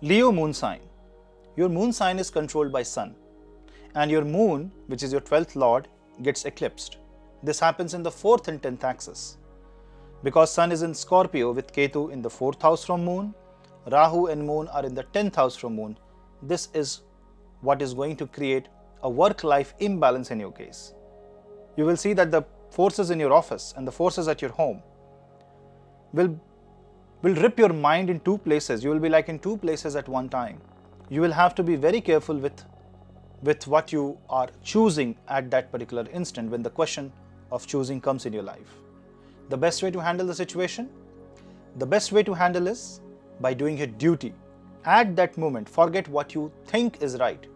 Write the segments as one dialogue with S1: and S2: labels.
S1: Leo moon sign. Your moon sign is controlled by Sun, and your moon, which is your 12th lord, gets eclipsed. This happens in the 4th and 10th axis. Because Sun is in Scorpio with Ketu in the 4th house from Moon, Rahu and Moon are in the 10th house from Moon. This is what is going to create a work-life imbalance in your case. You will see that the forces in your office and the forces at your home will rip your mind in two places. You will be like in two places at one time. You will have to be very careful with what you are choosing at that particular instant when the question of choosing comes in your life. The best way to handle the situation? The best way to handle is by doing your duty. At that moment, forget what you think is right.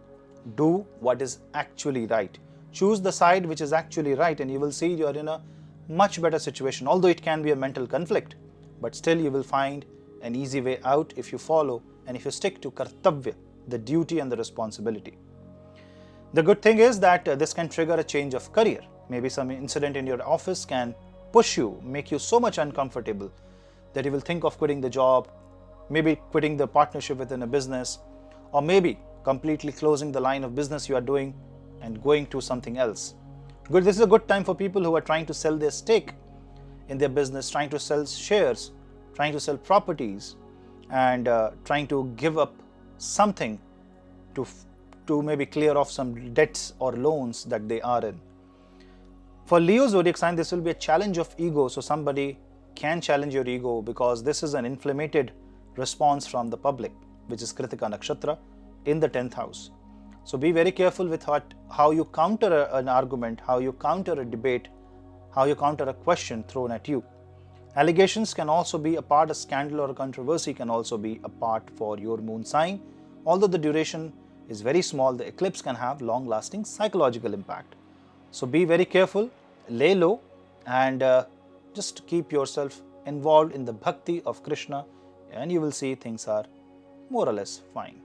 S1: Do what is actually right. Choose the side which is actually right, and you will see you are in a much better situation. Although it can be a mental conflict, but still you will find an easy way out if you follow and if you stick to kartavya, the duty and the responsibility. The good thing is that this can trigger a change of career. Maybe some incident in your office can push you, make you so much uncomfortable that you will think of quitting the job, maybe quitting the partnership within a business, or maybe completely closing the line of business you are doing and going to something else. Good. This is a good time for people who are trying to sell their stake in their business, trying to sell shares, trying to sell properties, and trying to give up something to maybe clear off some debts or loans that they are in. For Leo zodiac sign, this will be a challenge of ego. So somebody can challenge your ego because this is an inflamed response from the public, which is Kritika Nakshatra in the 10th house. So be very careful with how you counter an argument, how you counter a debate, how you counter a question thrown at you. Allegations can also be a part, a scandal or a controversy can also be a part for your moon sign. Although the duration is very small, the eclipse can have long-lasting psychological impact. So be very careful, lay low, and just keep yourself involved in the bhakti of Krishna, and you will see things are more or less fine.